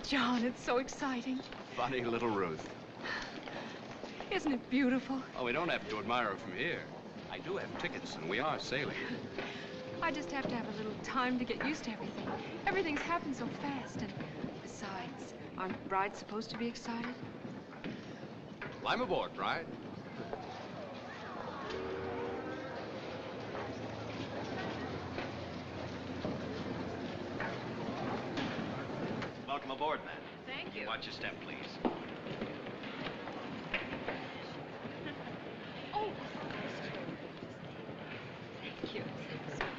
John, it's so exciting. Funny little Ruth. Isn't it beautiful? Oh, we don't have to admire her from here. I do have tickets, and we are sailing. I just have to have a little time to get used to everything. Everything's happened so fast, and besides, aren't brides supposed to be excited? Climb aboard, bride. Welcome aboard, man. Thank you. Watch your step, please. Oh, thank you.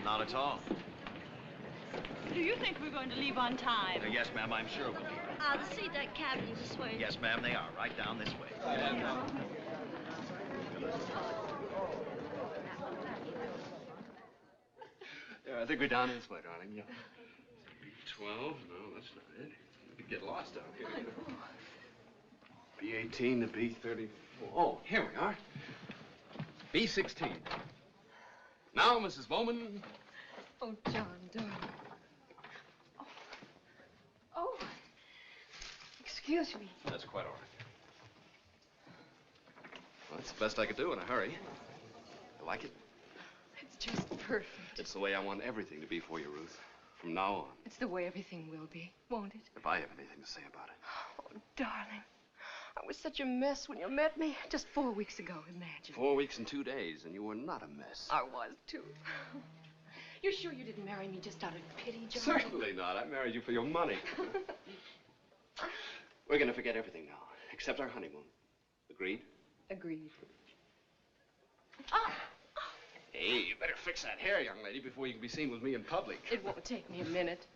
Not at all. Do you think we're going to leave on time? Yes, ma'am, I'm sure we'll be. The seat deck cabins this way. Yes, ma'am, they are. Right down this way. Yeah, I think we're down this way, darling. Yeah. B12? No, that's not it. We could get lost down here. B18 to B34. Oh, here we are. B16. Now, Mrs. Bowman. Oh, John, darling. Oh, excuse me. That's quite all right. Well, that's the best I could do in a hurry. You like it? It's just perfect. It's the way I want everything to be for you, Ruth. From now on. It's the way everything will be, won't it? If I have anything to say about it. Oh, darling. I was such a mess when you met me. Just 4 weeks ago, imagine. 4 weeks and 2 days, and you were not a mess. I was, too. You're sure you didn't marry me just out of pity, John? Certainly not. I married you for your money. We're going to forget everything now, except our honeymoon. Agreed? Agreed. Hey, you better fix that hair, young lady, before you can be seen with me in public. It won't take me a minute.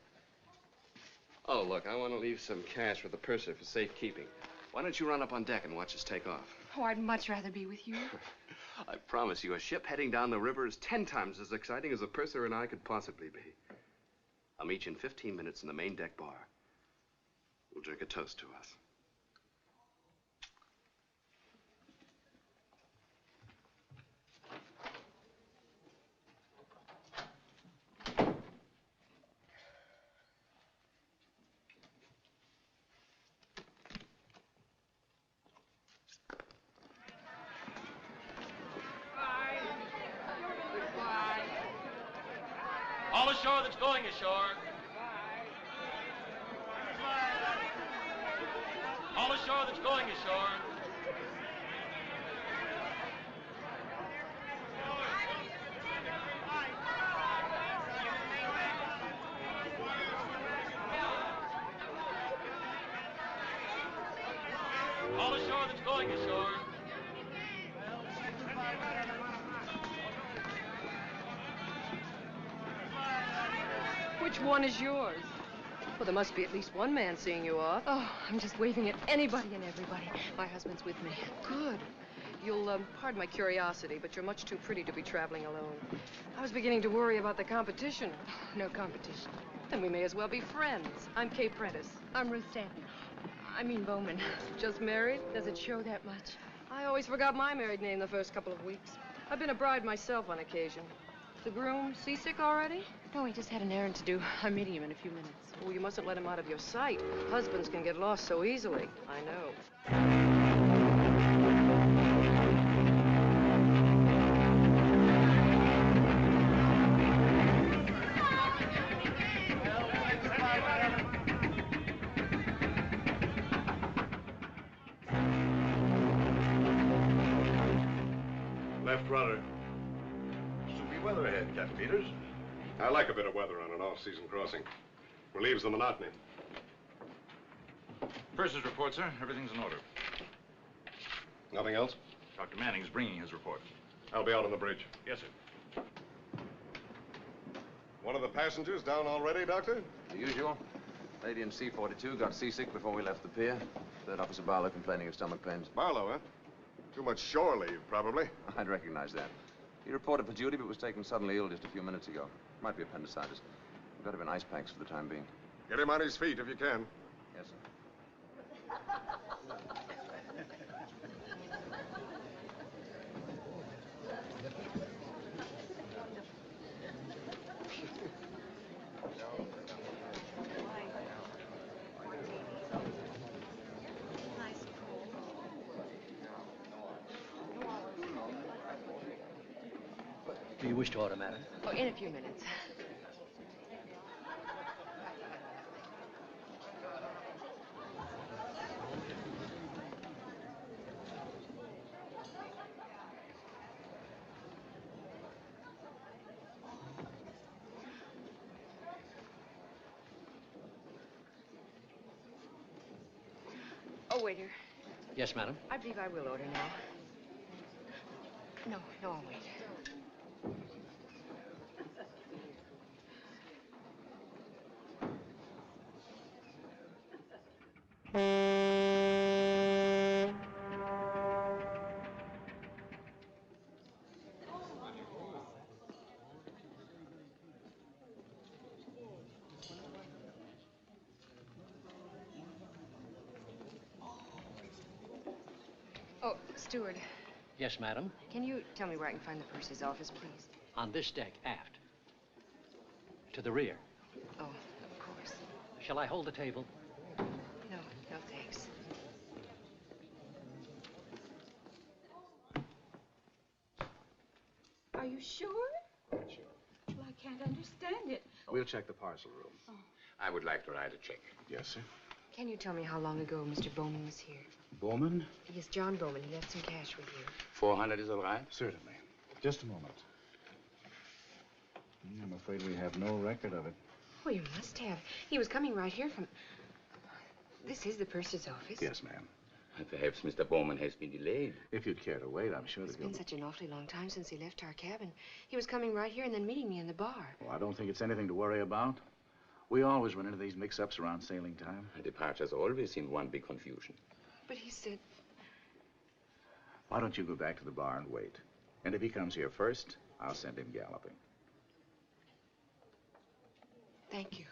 Oh, look, I want to leave some cash with the purser for safekeeping. Why don't you run up on deck and watch us take off? Oh, I'd much rather be with you. I promise you, a ship heading down the river is 10 times as exciting as the purser and I could possibly be. I'll meet you in 15 minutes in the main deck bar. We'll drink a toast to us. All ashore that's going ashore. All ashore that's going ashore. All ashore that's going ashore. Which one is yours? Well, there must be at least one man seeing you off. Oh, I'm just waving at anybody and everybody. My husband's with me. Good. You'll pardon my curiosity, but you're much too pretty to be traveling alone. I was beginning to worry about the competition. No competition. Then we may as well be friends. I'm Kay Prentice. I'm Ruth Stanton. I mean Bowman. Just married? Does it show that much? I always forgot my married name the first couple of weeks. I've been a bride myself on occasion. The groom seasick already? No, he just had an errand to do. I'm meeting him in a few minutes. Oh, you mustn't let him out of your sight. Husbands can get lost so easily. I know. Left rudder. Soupy weather ahead, Captain Peters. I like a bit of weather on an off-season crossing. Relieves the monotony. Purser's report, sir. Everything's in order. Nothing else? Dr. Manning's bringing his report. I'll be out on the bridge. Yes, sir. One of the passengers down already, Doctor? The usual. Lady in C-42 got seasick before we left the pier. Third Officer Barlow complaining of stomach pains. Barlow, huh? Too much shore leave, probably. I'd recognize that. He reported for duty, but was taken suddenly ill just a few minutes ago. Might be appendicitis. We've got him in ice packs for the time being. Get him on his feet if you can. Yes, sir. Do you wish to order, madam? Oh, in a few minutes. Oh, waiter. Yes, madam. I believe I will order now. No, I'll wait. Oh, steward, Yes, madam. can you tell me where I can find the purser's office, please? On this deck, aft. To the rear. Oh, of course. Shall I hold the table? No, thanks. Are you sure? Sure. Well, I can't understand it. We'll check the parcel room. I would like to write a check. Yes, sir. Can you tell me how long ago Mr. Bowman was here? Bowman? Yes, John Bowman. He left some cash with you. 400 is all right? Certainly. Just a moment. I'm afraid we have no record of it. Oh, you must have. He was coming right here from... This is the purser's office. Yes, ma'am. Perhaps Mr. Bowman has been delayed. If you'd care to wait, I'm sure It's that been such an awfully long time since he left our cabin. He was coming right here and then meeting me in the bar. Well, I don't think it's anything to worry about. We always run into these mix-ups around sailing time. Departures always seem one big confusion. But he said... Why don't you go back to the bar and wait? And if he comes here first, I'll send him galloping. Thank you.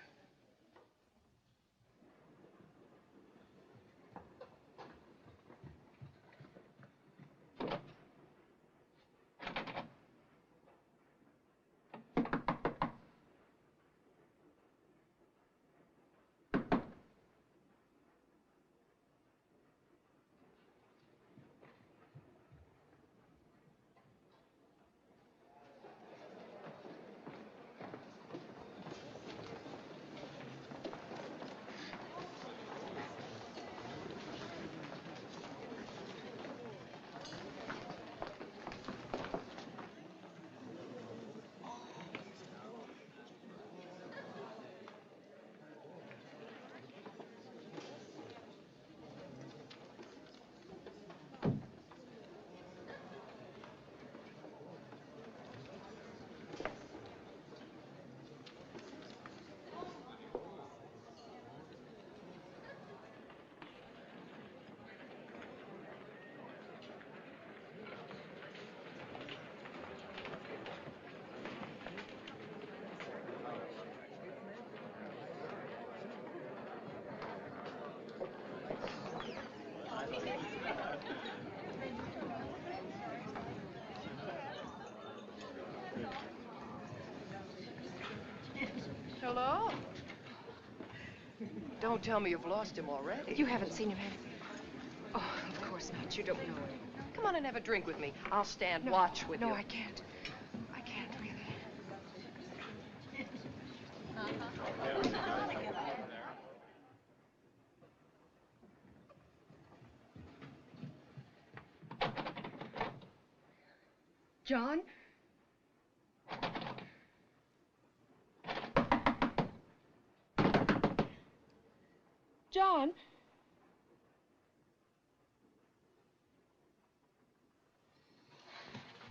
Hello? Don't tell me you've lost him already. You haven't seen him, have you? Oh, of course not. You don't know him. Come on and have a drink with me. I'll stand watch with you. No, I can't. I can't, really. John? John?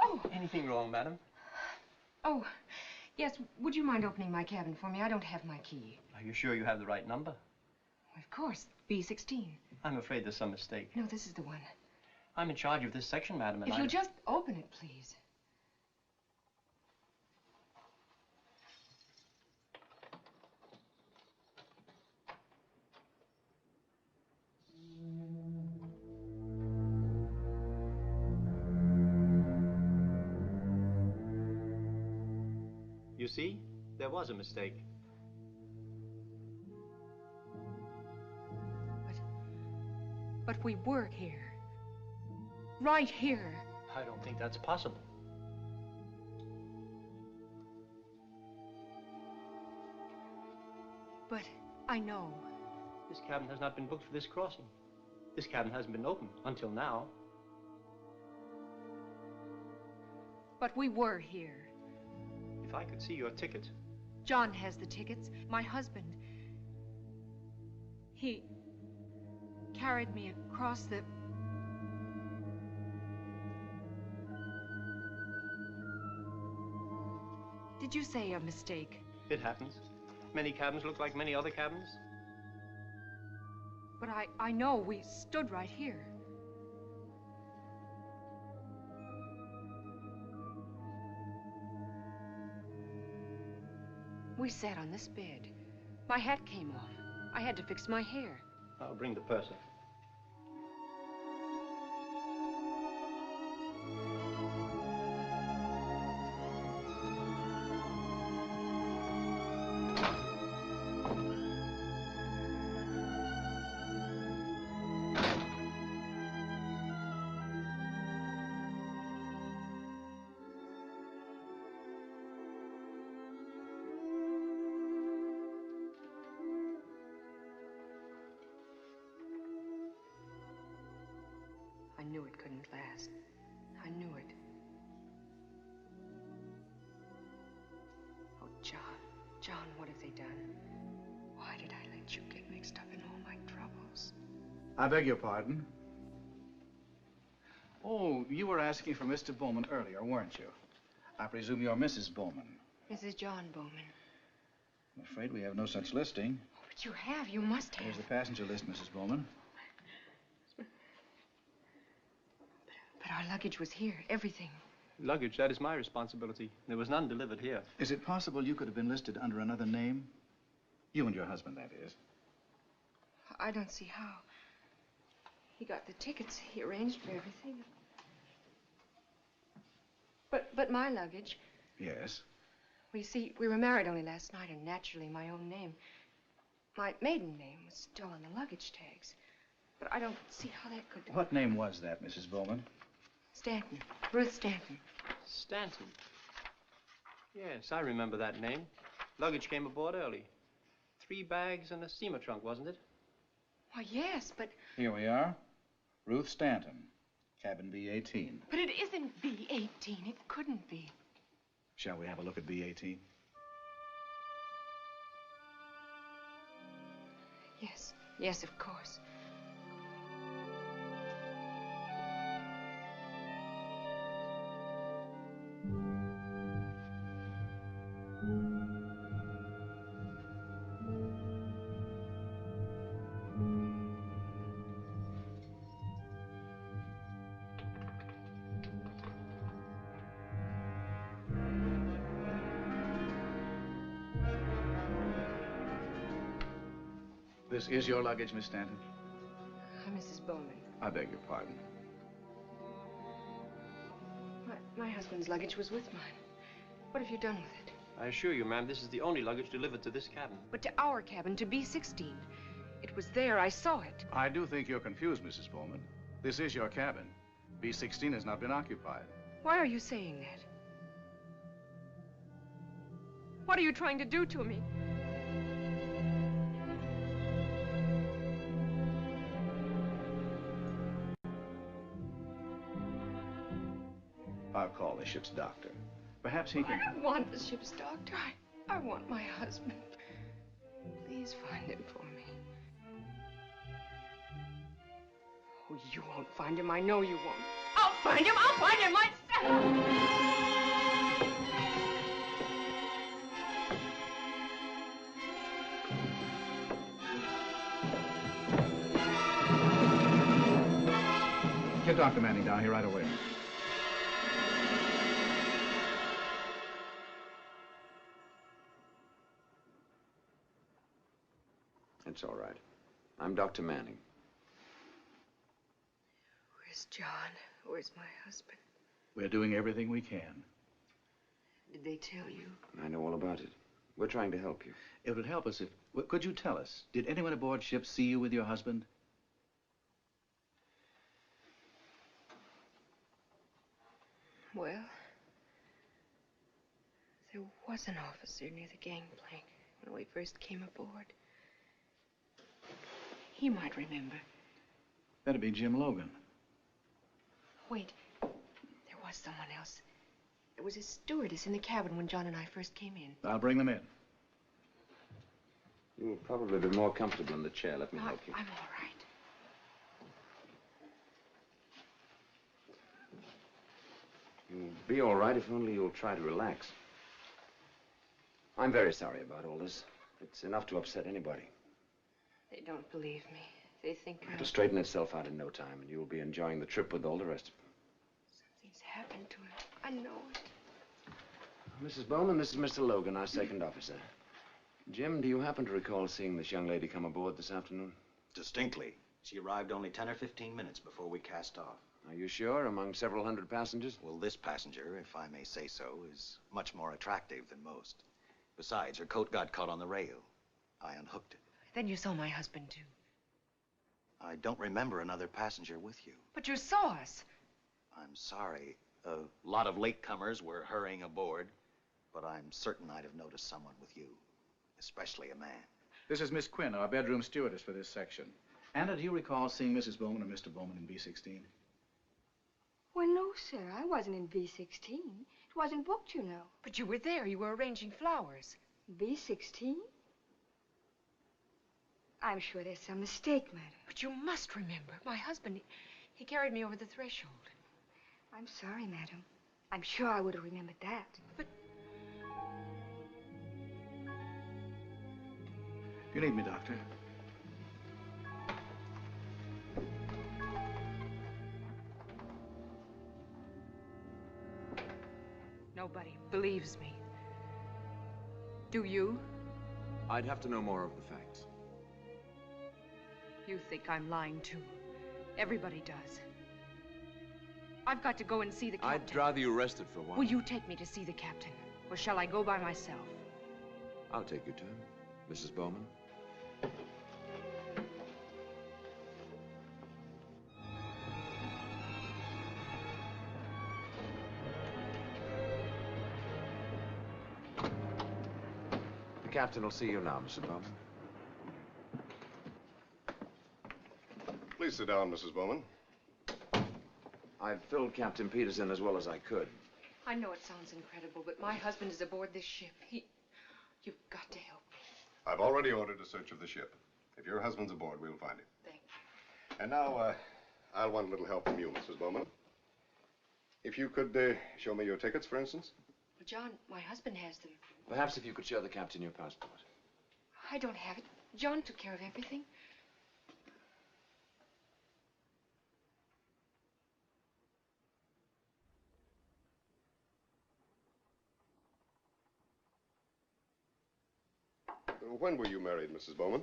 Oh! Anything wrong, madam? Oh, yes. Would you mind opening my cabin for me? I don't have my key. Are you sure you have the right number? Of course. B16. I'm afraid there's some mistake. No, this is the one. I'm in charge of this section, madam, and If you'll just open it, please. You see? There was a mistake. But we were here. Right here. I don't think that's possible. But I know. This cabin has not been booked for this crossing. This cabin hasn't been open until now. But we were here. If I could see your ticket. John has the tickets. My husband. He carried me across the... Did you say a mistake? It happens. Many cabins look like many other cabins. But I know we stood right here. We sat on this bed. My hat came off. I had to fix my hair. I'll bring the purser. I knew it couldn't last. I knew it. Oh, John, what have they done? Why did I let you get mixed up in all my troubles? I beg your pardon. Oh, you were asking for Mr. Bowman earlier, weren't you? I presume you're Mrs. Bowman. Mrs. John Bowman. I'm afraid we have no such listing. Oh, but you have. You must have. Here's the passenger list, Mrs. Bowman. But our luggage was here. Everything. Luggage, that is my responsibility. There was none delivered here. Is it possible you could have been listed under another name? You and your husband, that is. I don't see how. He got the tickets. He arranged for everything. But my luggage... Yes? Well, you see, we were married only last night, and naturally my own name, my maiden name, was still on the luggage tags. But I don't see how that could... What name was that, Mrs. Bowman? Stanton. Ruth Stanton. Stanton. Yes, I remember that name. Luggage came aboard early. 3 bags and a steamer trunk, wasn't it? Why, yes, but... Here we are. Ruth Stanton, cabin B-18. But it isn't B-18. It couldn't be. Shall we have a look at B-18? Yes. Yes, of course. This is your luggage, Miss Stanton? I'm Mrs. Bowman. I beg your pardon. My husband's luggage was with mine. What have you done with it? I assure you, ma'am, this is the only luggage delivered to this cabin. But to our cabin, to B-16. It was there. I saw it. I do think you're confused, Mrs. Bowman. This is your cabin. B-16 has not been occupied. Why are you saying that? What are you trying to do to me? I'll call the ship's doctor. Perhaps he can... I don't want the ship's doctor. I want my husband. Please find him for me. Oh, you won't find him. I know you won't. I'll find him. I'll find him myself. Get Dr. Manning down here right away. It's all right. I'm Dr. Manning. Where's John? Where's my husband? We're doing everything we can. Did they tell you? I know all about it. We're trying to help you. It would help us if... Could you tell us, did anyone aboard ship see you with your husband? Well, there was an officer near the gangplank. when we first came aboard. He might remember. That'd be Jim Logan. Wait, there was someone else. There was a stewardess in the cabin when John and I first came in. I'll bring them in. You'll probably be more comfortable in the chair. Let me help you. I'm all right. You'll be all right if only you'll try to relax. I'm very sorry about all this. It's enough to upset anybody. They don't believe me. They think It'll straighten itself out in no time, and you'll be enjoying the trip with all the rest of them. something's happened to him. I know it. Mrs. Bowman, this is Mr. Logan, our second officer. Jim, do you happen to recall seeing this young lady come aboard this afternoon? Distinctly. She arrived only 10 or 15 minutes before we cast off. Are you sure? Among several hundred passengers? Well, this passenger, if I may say so, is much more attractive than most. Besides, her coat got caught on the rail. I unhooked it. Then you saw my husband, too. I don't remember another passenger with you. But you saw us. I'm sorry. A lot of latecomers were hurrying aboard, but I'm certain I'd have noticed someone with you, especially a man. This is Miss Quinn, our bedroom stewardess for this section. Anna, do you recall seeing Mrs. Bowman and Mr. Bowman in B-16? Well, no, sir. I wasn't in B-16. It wasn't booked, you know. But you were there. You were arranging flowers. B-16? I'm sure there's some mistake, madam. But you must remember. My husband, he carried me over the threshold. I'm sorry, madam. I'm sure I would have remembered that. But... You need me, Doctor? Nobody believes me. Do you? I'd have to know more of the facts. You think I'm lying, too. Everybody does. I've got to go and see the captain. I'd rather you rested for a while. Will you take me to see the captain? Or shall I go by myself? I'll take you to him, Mrs. Bowman. The captain will see you now, Mrs. Bowman. Please sit down, Mrs. Bowman. I've filled Captain Peters in as well as I could. I know it sounds incredible, but my husband is aboard this ship. You've got to help me. I've already ordered a search of the ship. If your husband's aboard, we'll find him. Thank you. And now, I'll want a little help from you, Mrs. Bowman. If you could show me your tickets, for instance. Well, John, my husband has them. Perhaps if you could show the captain your passport. I don't have it. John took care of everything. When were you married, Mrs. Bowman?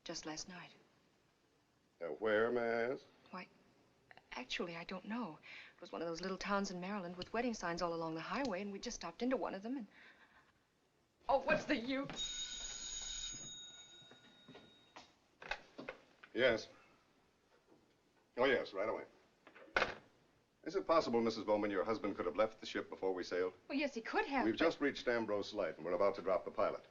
Just last night. Where, may I ask? Why, actually, I don't know. It was one of those little towns in Maryland with wedding signs all along the highway, and we just stopped into one of them and... Oh, what's the use? Yes. Oh, yes, right away. Is it possible, Mrs. Bowman, your husband could have left the ship before we sailed? Well, yes, he could have. We've just reached Ambrose Light, and we're about to drop the pilot.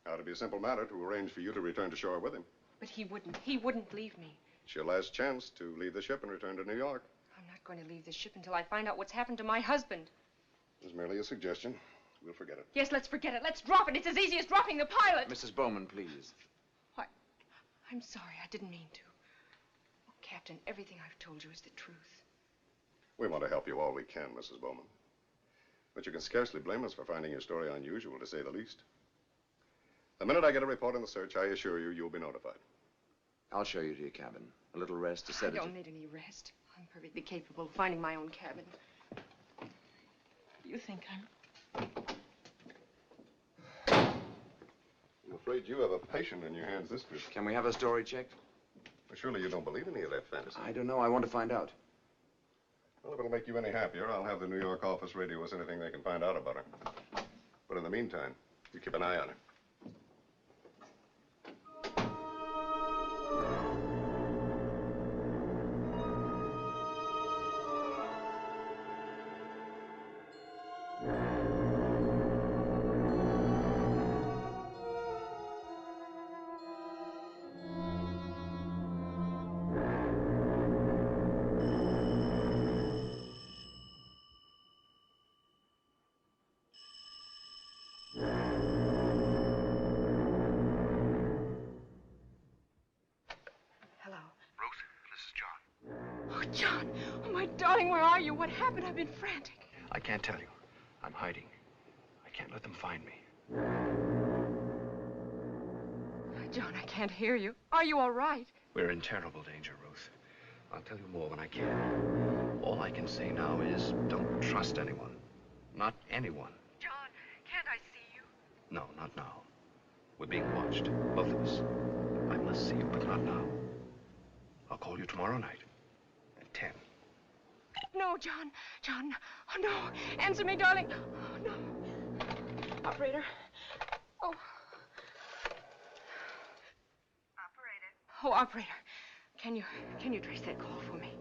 Now, it'd be a simple matter to arrange for you to return to shore with him. But he wouldn't. He wouldn't leave me. It's your last chance to leave the ship and return to New York. I'm not going to leave this ship until I find out what's happened to my husband. It's merely a suggestion. We'll forget it. Yes, let's forget it. Let's drop it. It's as easy as dropping the pilot. Mrs. Bowman, please. Why, I'm sorry. I didn't mean to. Oh, Captain, everything I've told you is the truth. We want to help you all we can, Mrs. Bowman. But you can scarcely blame us for finding your story unusual, to say the least. The minute I get a report on the search, I assure you, you'll be notified. I'll show you to your cabin. A little rest to set it. I don't need any rest. I'm perfectly capable of finding my own cabin. You think I'm... I'm afraid you have a patient in your hands this trip. Can we have a story checked? Well, surely you don't believe any of that fantasy. I don't know. I want to find out. Well, if it'll make you any happier, I'll have the New York office radio us anything they can find out about her. But in the meantime, you keep an eye on her. John, oh, my darling, where are you? What happened? I've been frantic. I can't tell you. I'm hiding. I can't let them find me. John, I can't hear you. Are you all right? We're in terrible danger, Ruth. I'll tell you more when I can. All I can say now is don't trust anyone. Not anyone. John, can't I see you? No, not now. We're being watched, both of us. I must see you, but not now. I'll call you tomorrow night at 10. No, John. John, oh, no. Answer me, darling. Oh, no. Operator. Oh. Oh, operator, can you trace that call for me?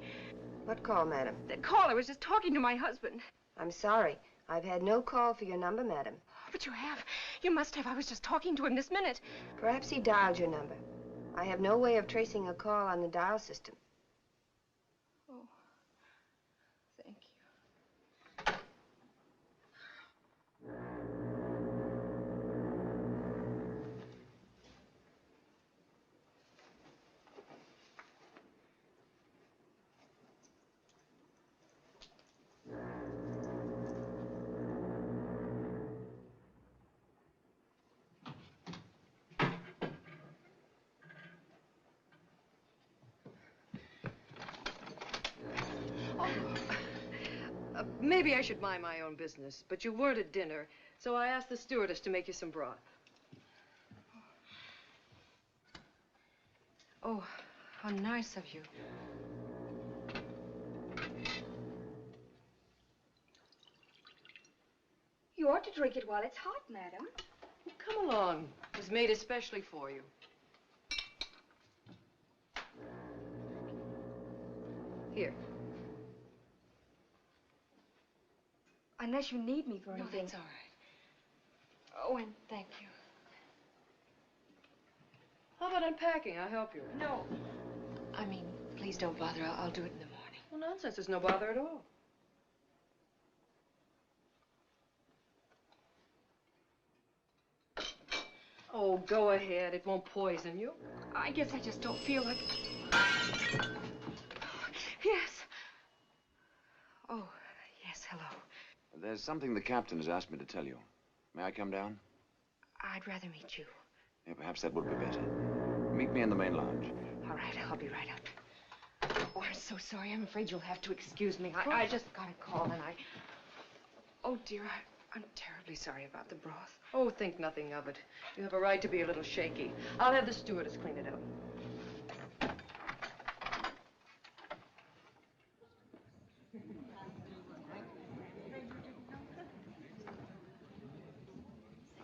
What call, madam? That call, I was just talking to my husband. I'm sorry. I've had no call for your number, madam. But you have. You must have. I was just talking to him this minute. Perhaps he dialed your number. I have no way of tracing a call on the dial system. Oh, thank you. Maybe I should mind my own business, but you weren't at dinner, so I asked the stewardess to make you some broth. Oh, how nice of you. You ought to drink it while it's hot, madam. Come along. It was made especially for you. Here. Unless you need me for anything. No, that's all right. Oh, and thank you. How about unpacking? I'll help you. No. I mean, please don't bother. I'll do it in the morning. Well, nonsense. There's no bother at all. Oh, go ahead. It won't poison you. I guess I just don't feel like... Yes. Oh, yes, hello. There's something the captain has asked me to tell you. May I come down? I'd rather meet you. Yeah, perhaps that would be better. Meet me in the main lounge. All right, I'll be right up. Oh, I'm so sorry. I'm afraid you'll have to excuse me. I just got a call and I... Oh, dear, I'm terribly sorry about the broth. Oh, think nothing of it. You have a right to be a little shaky. I'll have the stewardess clean it up.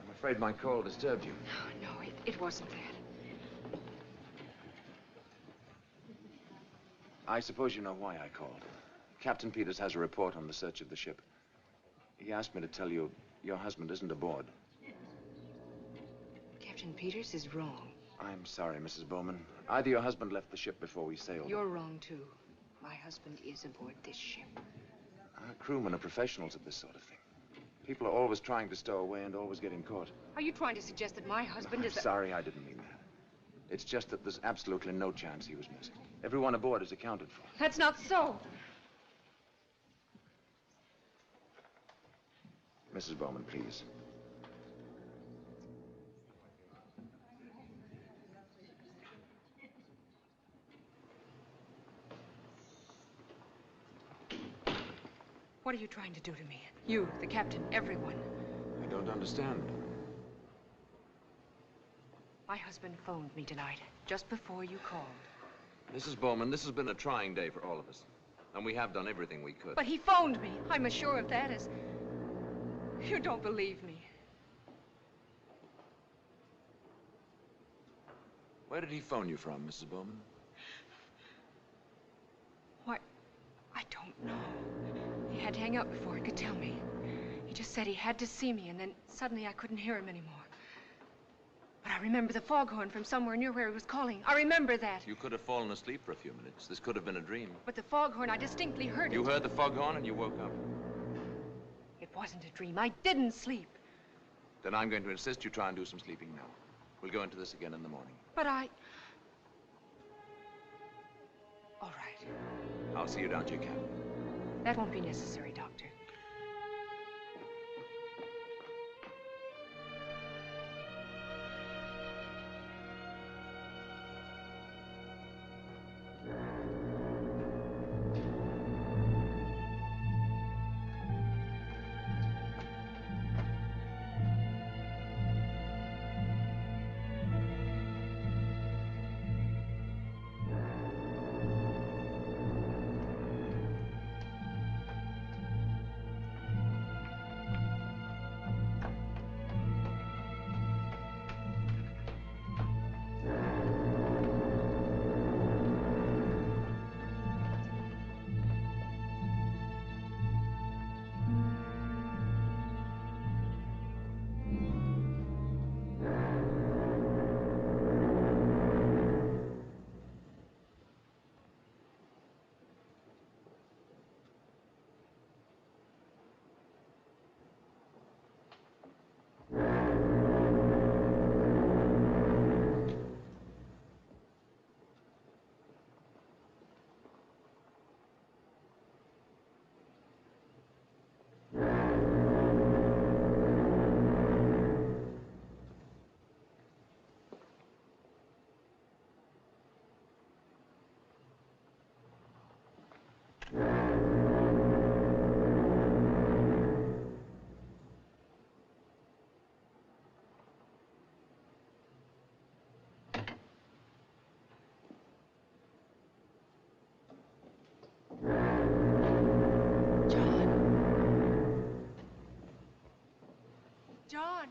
I'm afraid my call disturbed you. Oh, no, it wasn't that. I suppose you know why I called. Captain Peters has a report on the search of the ship. He asked me to tell you your husband isn't aboard. Captain Peters is wrong. I'm sorry, Mrs. Bowman. Either your husband left the ship before we sailed. You're wrong, too. My husband is aboard this ship. Our crewmen are professionals at this sort of thing. People are always trying to stow away and always getting caught. Are you trying to suggest that my husband is... Sorry, I didn't mean that. It's just that there's absolutely no chance he was missing. Everyone aboard is accounted for. That's not so. Mrs. Bowman, please. What are you trying to do to me? You, the captain, everyone. I don't understand. My husband phoned me tonight, just before you called. Mrs. Bowman, this has been a trying day for all of us. And we have done everything we could. But he phoned me. I'm as sure of that as... You don't believe me. Where did he phone you from, Mrs. Bowman? Why, I don't know. He had to hang up before he could tell me. He just said he had to see me, and then suddenly I couldn't hear him anymore. But I remember the foghorn from somewhere near where he was calling. I remember that. You could have fallen asleep for a few minutes. This could have been a dream. But the foghorn, I distinctly heard it. You heard the foghorn and you woke up. It wasn't a dream. I didn't sleep. Then I'm going to insist you try and do some sleeping now. We'll go into this again in the morning. But I... All right. I'll see you down to your cabin. That won't be necessary, Doctor. John!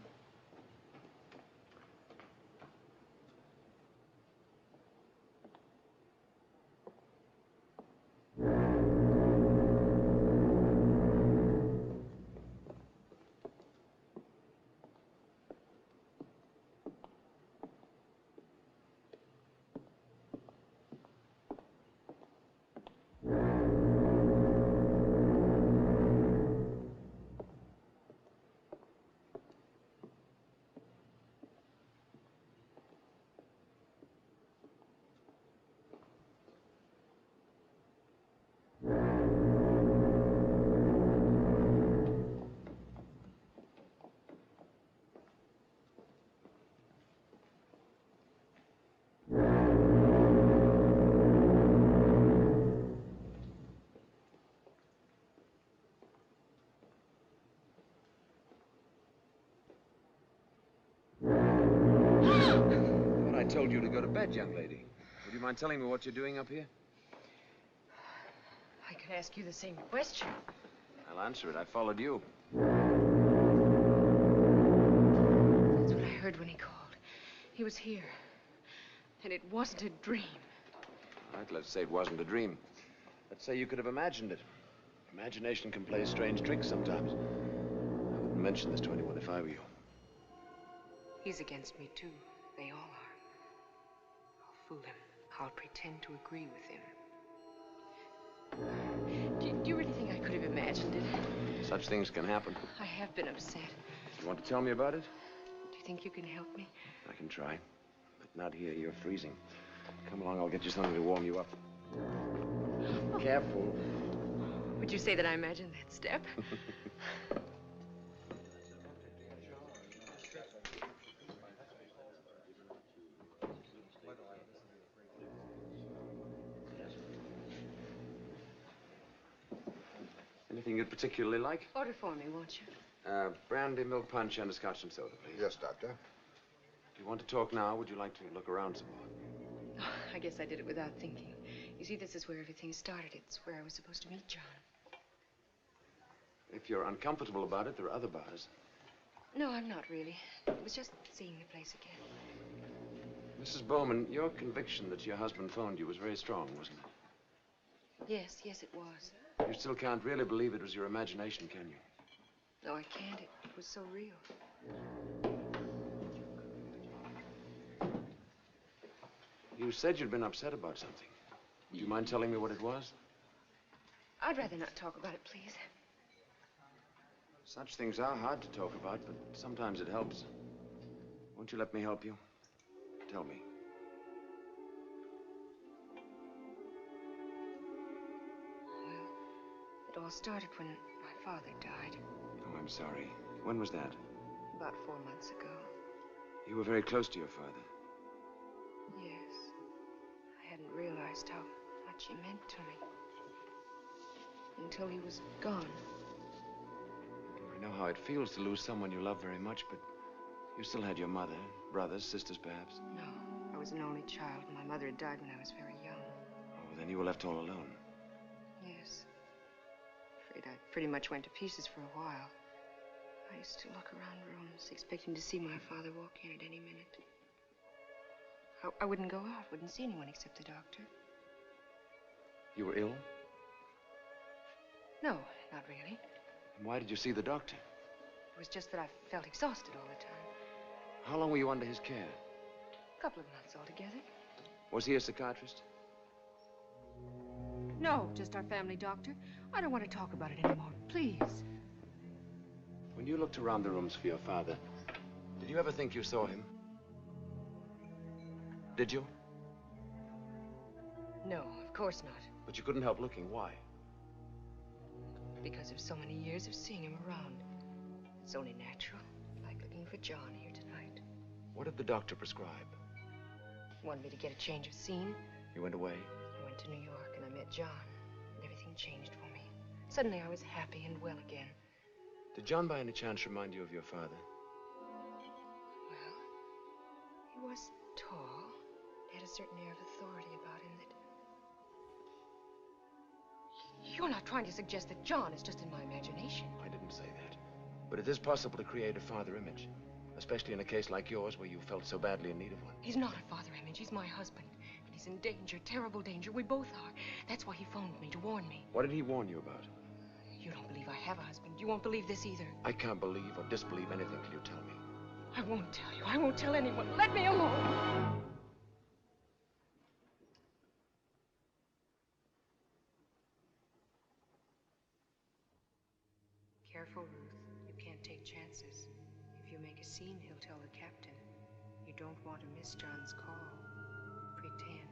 I told you to go to bed, young lady. Would you mind telling me what you're doing up here? I could ask you the same question. I'll answer it. I followed you. That's what I heard when he called. He was here. And it wasn't a dream. All right, let's say it wasn't a dream. Let's say you could have imagined it. Imagination can play strange tricks sometimes. I wouldn't mention this to anyone if I were you. He's against me, too. They all are. I'll fool him. I'll pretend to agree with him. Do you really think I could have imagined it? Such things can happen. I have been upset. You want to tell me about it? Do you think you can help me? I can try. But not here. You're freezing. Come along, I'll get you something to warm you up. Careful. Would you say that I imagined that step? Anything you'd particularly like? Order for me, won't you? Brandy, milk punch, and a scotch and soda, please. Yes, Doctor. Do you want to talk now? Would you like to look around some more? Oh, I guess I did it without thinking. You see, this is where everything started. It's where I was supposed to meet John. If you're uncomfortable about it, there are other bars. No, I'm not really. It was just seeing the place again. Mrs. Bowman, your conviction that your husband phoned you was very strong, wasn't it? Yes, it was. You still can't really believe it was your imagination, can you? No, I can't. It was so real. You said you'd been upset about something. Would you mind telling me what it was? I'd rather not talk about it, please. Such things are hard to talk about, but sometimes it helps. Won't you let me help you? Tell me. all started when my father died. Oh, I'm sorry. When was that? About 4 months ago. You were very close to your father. Yes. I hadn't realized how much he meant to me. Until he was gone. I know how it feels to lose someone you love very much, but you still had your mother, brothers, sisters, perhaps. No, I was an only child. My mother had died when I was very young. Oh, then you were left all alone. Yes. Afraid I pretty much went to pieces for a while. I used to look around rooms, expecting to see my father walk in at any minute. I wouldn't go out, wouldn't see anyone except the doctor. You were ill? No, not really. And why did you see the doctor? It was just that I felt exhausted all the time. How long were you under his care? A couple of months altogether. Was he a psychiatrist? No, just our family doctor. I don't want to talk about it anymore, please. When you looked around the rooms for your father, did you ever think you saw him? Did you? No, of course not. But you couldn't help looking. Why? Because of so many years of seeing him around. It's only natural, like looking for John here tonight. What did the doctor prescribe? He wanted me to get a change of scene. You went away? I went to New York and I met John, and everything changed for me. Suddenly I was happy and well again. Did John by any chance remind you of your father? Well, he was tall. He had a certain air of authority about him that... You're not trying to suggest that John is just in my imagination. I didn't say that. But it is possible to create a father image, especially in a case like yours where you felt so badly in need of one. He's not a father image. He's my husband. And he's in danger, terrible danger. We both are. That's why he phoned me, to warn me. What did he warn you about? You don't believe I have a husband. You won't believe this either. I can't believe or disbelieve anything till you tell me. I won't tell you. I won't tell anyone. Let me alone. Careful, Ruth. You can't take chances. If you make a scene, he'll tell the captain. You don't want to miss John's call. Pretend.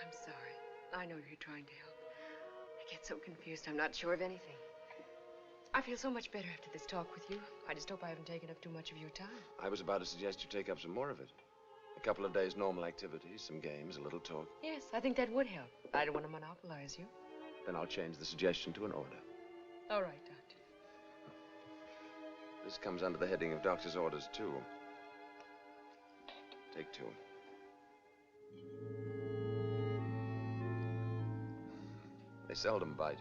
I'm sorry. I know you're trying to help. I get so confused, I'm not sure of anything. I feel so much better after this talk with you. I just hope I haven't taken up too much of your time. I was about to suggest you take up some more of it. A couple of days normal activities, some games, a little talk. Yes, I think that would help. I don't want to monopolize you. Then I'll change the suggestion to an order. All right, Doctor. This comes under the heading of doctor's orders, too. Take two. They seldom bite.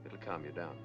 It'll calm you down.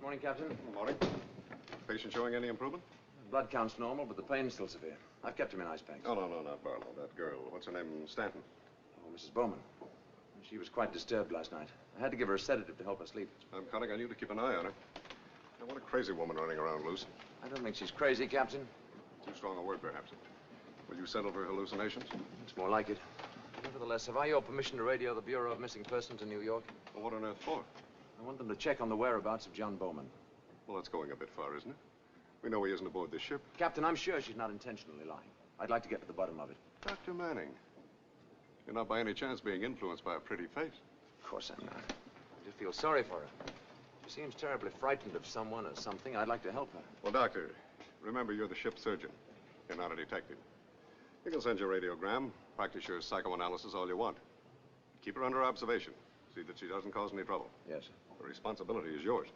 Morning, Captain. Good morning. Patient showing any improvement? Blood count's normal, but the pain's still severe. I've kept him in ice packs. Oh, no, not Barlow. That girl. What's her name? Stanton. Oh, Mrs. Bowman. She was quite disturbed last night. I had to give her a sedative to help her sleep. I'm counting on you to keep an eye on her. Now, what a crazy woman running around loose. I don't think she's crazy, Captain. Too strong a word, perhaps. Will you settle for hallucinations? It's more like it. Nevertheless, have I your permission to radio the Bureau of Missing Persons in New York? Well, what on earth for? I want them to check on the whereabouts of John Bowman. Well, that's going a bit far, isn't it? We know he isn't aboard this ship. Captain, I'm sure she's not intentionally lying. I'd like to get to the bottom of it. Dr. Manning, you're not by any chance being influenced by a pretty face. Of course I'm not. I just feel sorry for her. She seems terribly frightened of someone or something. I'd like to help her. Well, Doctor, remember you're the ship's surgeon. You're not a detective. You can send your radiogram, practice your psychoanalysis all you want. Keep her under observation. See that she doesn't cause any trouble. Yes, sir. The responsibility is yours.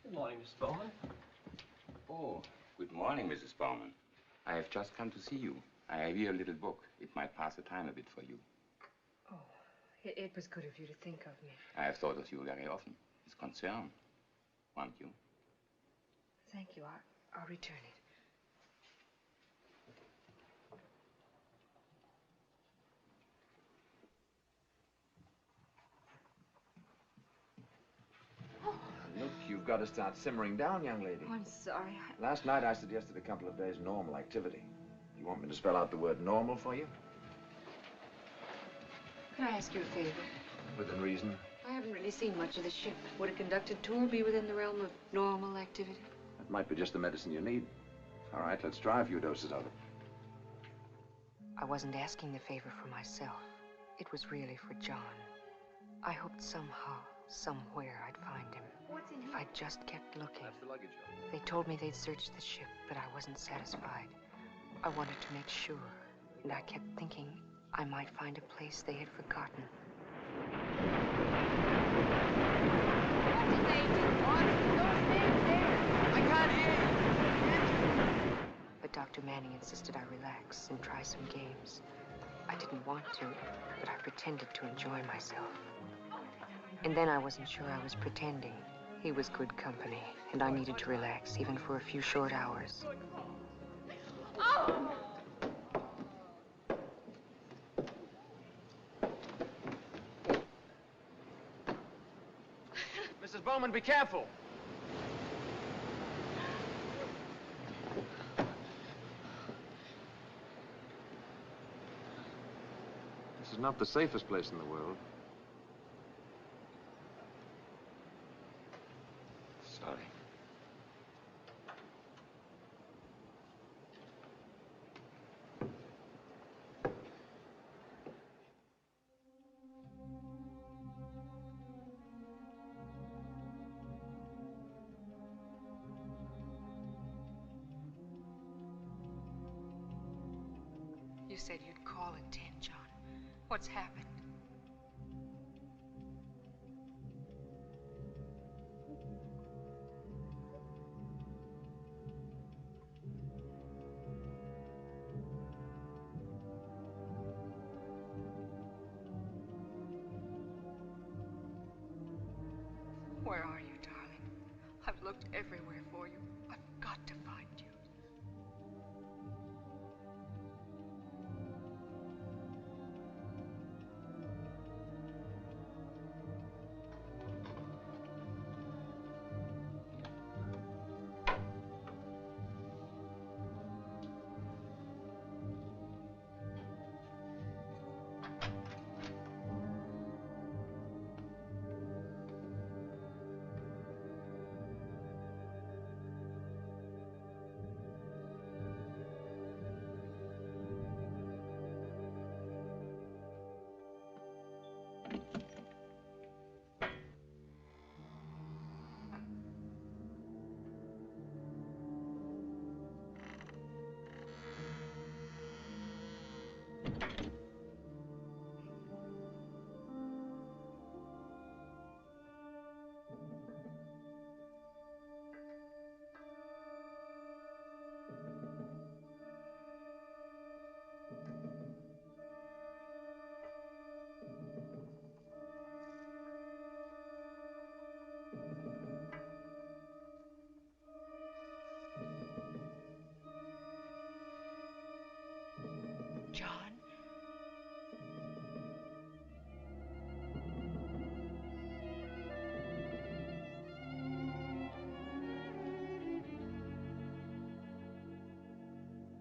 Good morning, Mrs. Bowman. Oh, good morning, Mrs. Bowman. I have just come to see you. I have here a little book. It might pass the time a bit for you. Oh, it was good of you to think of me. I have thought of you very often. It's concern. Won't you? Thank you. I'll return it. Look, you've got to start simmering down, young lady. Oh, I'm sorry. Last night I suggested a couple of days normal activity. You want me to spell out the word normal for you? Could I ask you a favor? Within reason. I haven't really seen much of the ship. Would a conducted tour be within the realm of normal activity? That might be just the medicine you need. All right, let's try a few doses of it. I wasn't asking the favor for myself. It was really for John. I hoped somehow, somewhere, I'd find him. What's in If here? I just kept looking. That's the luggage. They told me they'd searched the ship, but I wasn't satisfied. I wanted to make sure, and I kept thinking I might find a place they had forgotten. What did they do? What? Don't stand there. I can't hear you. But Dr. Manning insisted I relax and try some games. I didn't want to, but I pretended to enjoy myself. And then I wasn't sure I was pretending. He was good company, and I needed to relax, even for a few short hours. Oh! Mrs. Bowman, be careful. This is not the safest place in the world. Sorry. You said you'd call at 10, John. What's happened? Where are you, darling? I've looked everywhere for you. I've got to find you.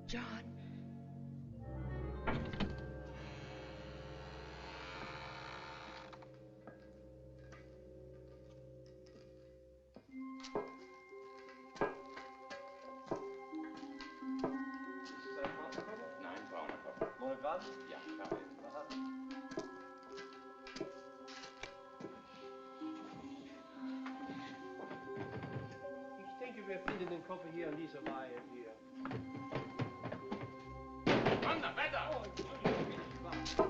John. Ja, ich denke, wir finden den Koffer hier an dieser Reihe hier. Anda, weiter! Oh, Entschuldigung, ich war.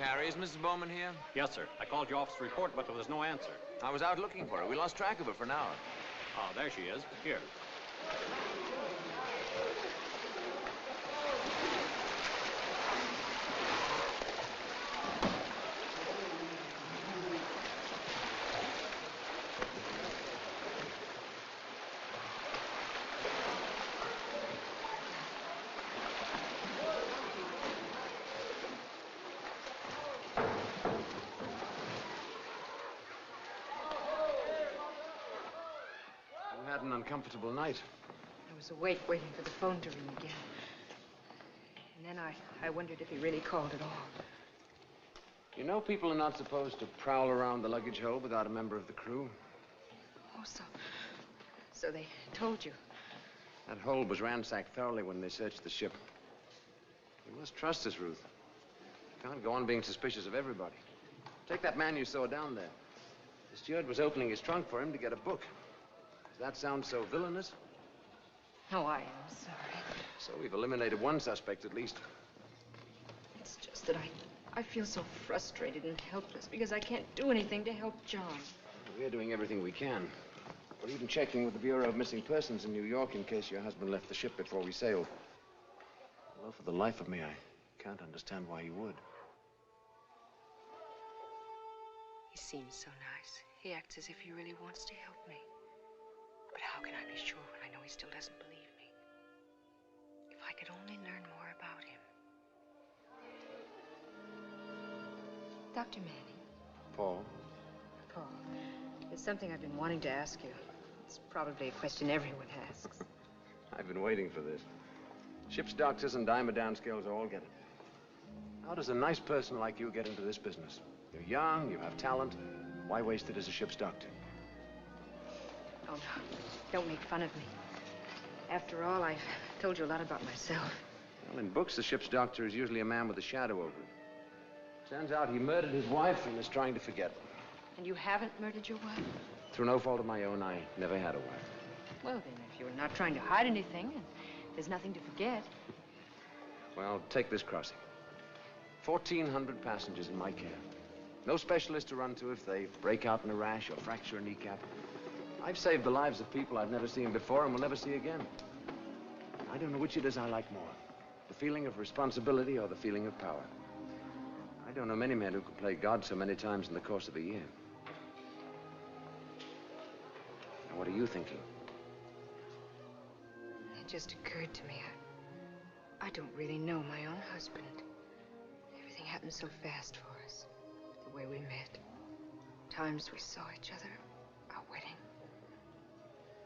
Harry, is Mrs. Bowman here? Yes, sir. I called your office report, but there was no answer. I was out looking for her. We lost track of her for an hour. Oh, there she is. Here. Had an uncomfortable night. I was awake waiting for the phone to ring again. And then I wondered if he really called at all. You know people are not supposed to prowl around the luggage hold without a member of the crew. Oh, so they told you. That hold was ransacked thoroughly when they searched the ship. You must trust us, Ruth. You can't go on being suspicious of everybody. Take that man you saw down there. The steward was opening his trunk for him to get a book. Does that sound so villainous? Oh, I am sorry. So we've eliminated one suspect at least. It's just that I feel so frustrated and helpless because I can't do anything to help John. We're doing everything we can. We're even checking with the Bureau of Missing Persons in New York in case your husband left the ship before we sailed. Although for the life of me, I can't understand why he would. He seems so nice. He acts as if he really wants to help me. But how can I be sure when I know he still doesn't believe me? If I could only learn more about him. Dr. Manning. Paul? Paul, there's something I've been wanting to ask you. It's probably a question everyone asks. I've been waiting for this. Ship's doctors and dime-a-down skills all get it. How does a nice person like you get into this business? You're young, you have talent. Why waste it as a ship's doctor? Oh, no. Don't make fun of me. After all, I've told you a lot about myself. Well, in books, the ship's doctor is usually a man with a shadow over him. Turns out he murdered his wife and is trying to forget. And you haven't murdered your wife? Through no fault of my own, I never had a wife. Well, then, if you're not trying to hide anything, and there's nothing to forget. Well, take this crossing. 1,400 passengers in my care. No specialist to run to if they break out in a rash or fracture a kneecap. I've saved the lives of people I've never seen before and will never see again. I don't know which it is I like more. The feeling of responsibility or the feeling of power. I don't know many men who can play God so many times in the course of a year. Now, what are you thinking? It just occurred to me. I don't really know my own husband. Everything happened so fast for us. The way we met. Times we saw each other. Our wedding.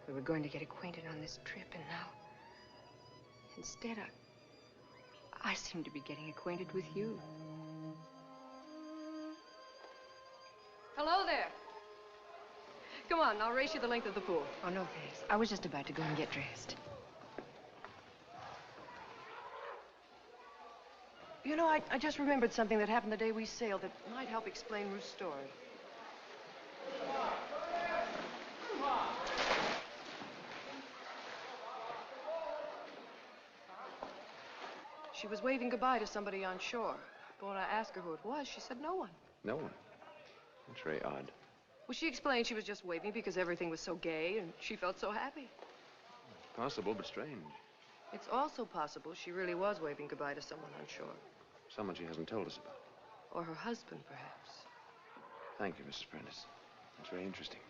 We were going to get acquainted on this trip, and now... Instead, I seem to be getting acquainted with you. Hello there. Come on, I'll race you the length of the pool. Oh, no, thanks. I was just about to go and get dressed. You know, I just remembered something that happened the day we sailed that might help explain Ruth's story. She was waving goodbye to somebody on shore. But when I asked her who it was, she said no one. No one? That's very odd. Well, she explained she was just waving because everything was so gay and she felt so happy. Possible, but strange. It's also possible she really was waving goodbye to someone on shore. Someone she hasn't told us about. Or her husband, perhaps. Thank you, Mrs. Prentice. That's very interesting.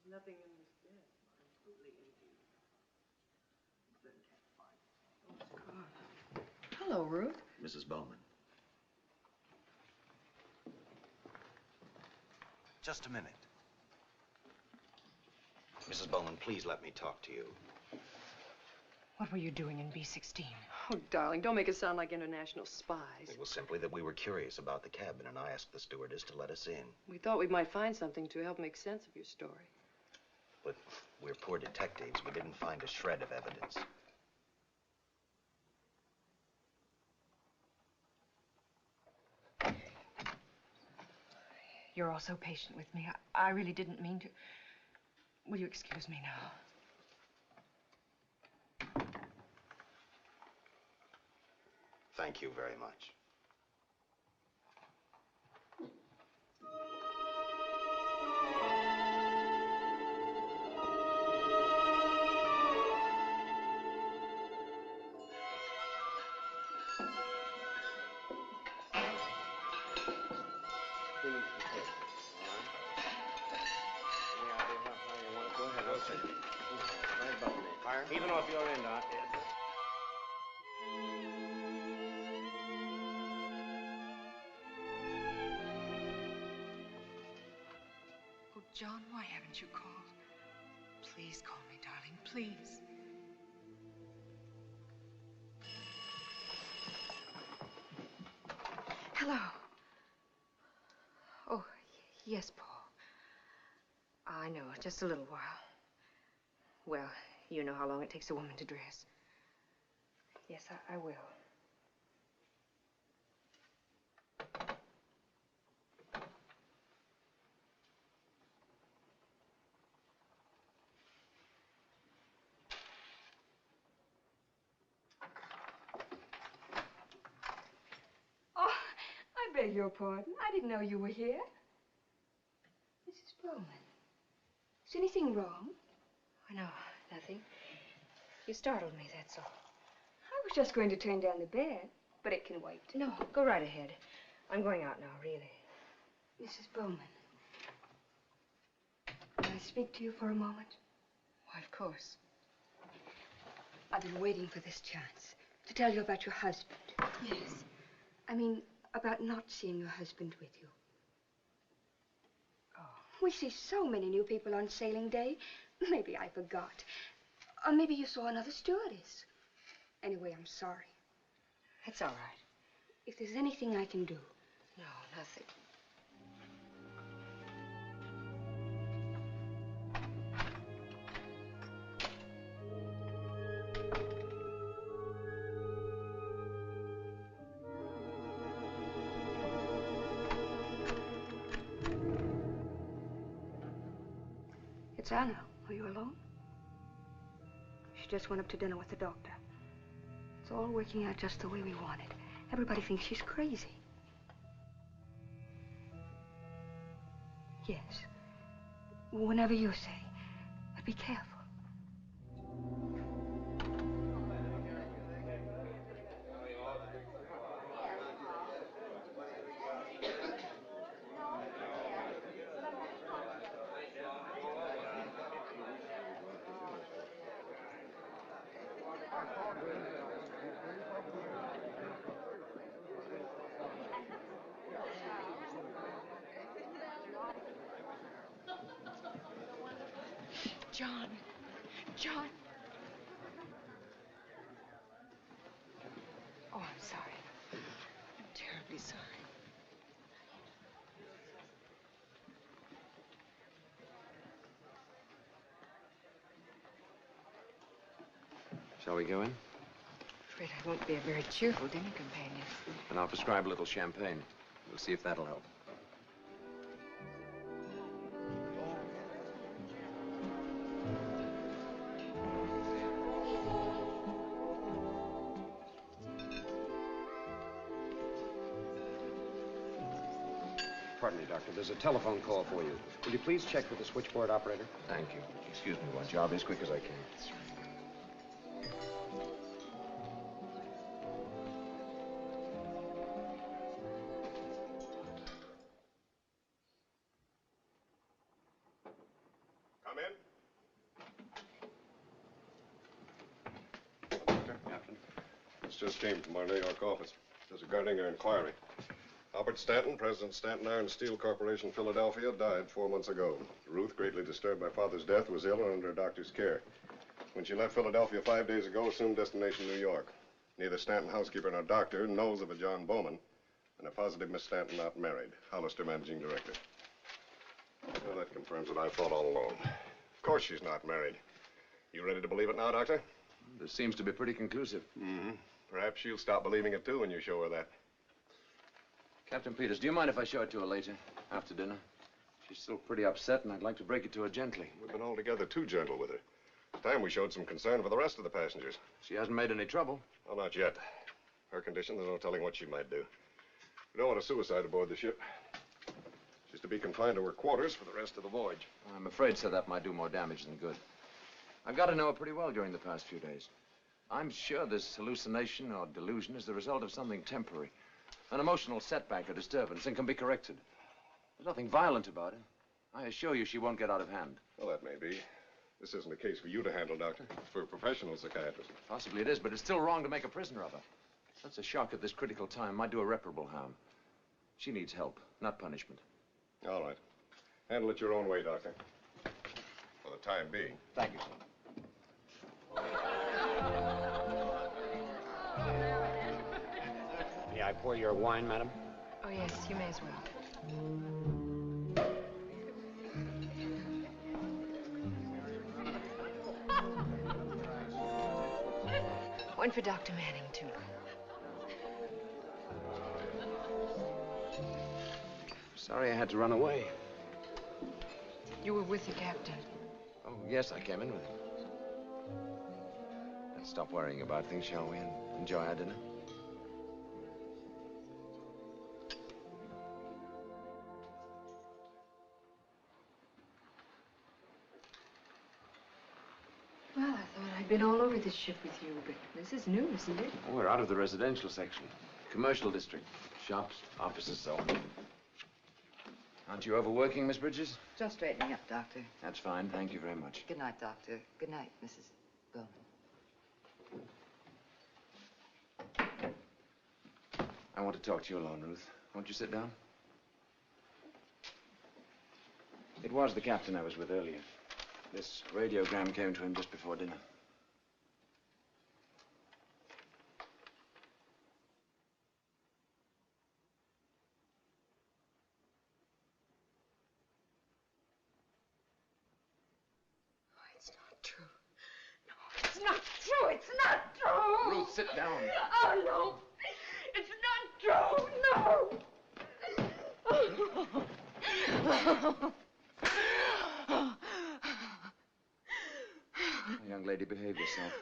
There's nothing in this bed. Completely empty. Hello, Ruth. Mrs. Bowman. Just a minute. Mrs. Bowman, please let me talk to you. What were you doing in B-16? Oh, darling, don't make it sound like international spies. It was simply that we were curious about the cabin, and I asked the stewardess to let us in. We thought we might find something to help make sense of your story. But we're poor detectives. We didn't find a shred of evidence. You're all so patient with me. I really didn't mean to. Will you excuse me now? Thank you very much. Even off your end, Oh, John, why haven't you called? Please call me, darling, please. Hello. Oh, yes, Paul. I know, just a little while. Well, you know how long it takes a woman to dress. Yes, I will. Oh, I beg your pardon. I didn't know you were here. Mrs. Bowman, is anything wrong? Oh, no, nothing. You startled me, that's all. I was just going to turn down the bed, but it can wait. No, go right ahead. I'm going out now, really. Mrs. Bowman, can I speak to you for a moment? Why, of course. I've been waiting for this chance to tell you about your husband. Yes. I mean, about not seeing your husband with you. Oh. We see so many new people on sailing day. Maybe I forgot. Or maybe you saw another stewardess. Anyway, I'm sorry. That's all right. If there's anything I can do. No, nothing. It's Anna. Are you alone? She just went up to dinner with the doctor. It's all working out just the way we want it. Everybody thinks she's crazy. Yes. Whenever you say. But be careful. John. John. Oh, I'm sorry. I'm terribly sorry. Shall we go in? I'm afraid I won't be a very cheerful dinner companion. And I'll prescribe a little champagne. We'll see if that'll help. Pardon me, Doctor. There's a telephone call for you. Will you please check with the switchboard operator? Thank you. Excuse me, one job as quick as I can. Come in. Captain. This just came from our New York office. It's regarding your inquiry. Albert Stanton, President Stanton Iron Steel Corporation, Philadelphia, died 4 months ago. Ruth, greatly disturbed by father's death, was ill and under a doctor's care. When she left Philadelphia 5 days ago, assumed destination New York. Neither Stanton housekeeper nor doctor knows of a John Bowman, and a positive Miss Stanton not married. Hollister, managing director. Well, that confirms what I thought all along. Of course she's not married. You ready to believe it now, Doctor? This seems to be pretty conclusive. Mm-hmm. Perhaps she'll stop believing it, too, when you show her that. Captain Peters, do you mind if I show it to her later, after dinner? She's still pretty upset, and I'd like to break it to her gently. We've been altogether too gentle with her. It's time we showed some concern for the rest of the passengers. She hasn't made any trouble. Well, not yet. Her condition, there's no telling what she might do. We don't want a suicide aboard the ship. She's to be confined to her quarters for the rest of the voyage. I'm afraid, sir, that might do more damage than good. I've got to know her pretty well during the past few days. I'm sure this hallucination or delusion is the result of something temporary. An emotional setback or disturbance, and can be corrected. There's nothing violent about it. I assure you she won't get out of hand. Well, that may be. This isn't a case for you to handle, Doctor. It's for a professional psychiatrist. Possibly it is, but it's still wrong to make a prisoner of her. Such a shock at this critical time might do irreparable harm. She needs help, not punishment. All right. Handle it your own way, Doctor. For the time being. Thank you, sir. May I pour your wine, madam? Oh, yes, you may as well. One for Dr. Manning, too. Sorry I had to run away. You were with the captain. Oh, yes, I came in with him. Let's stop worrying about things, shall we, and enjoy our dinner? Well, I thought I'd been all over this ship with you, but this is new, isn't it? Oh, we're out of the residential section. Commercial district. Shops, offices, so on. Aren't you overworking, Miss Bridges? Just straightening up, Doctor. That's fine. Thank you very much. Good night, Doctor. Good night, Mrs. Bowman. I want to talk to you alone, Ruth. Won't you sit down? It was the captain I was with earlier. This radiogram came to him just before dinner. It's not true. No, it's not true. It's not true. Ruth, sit down. Oh, no. It's not true. No. Young lady, behave yourself.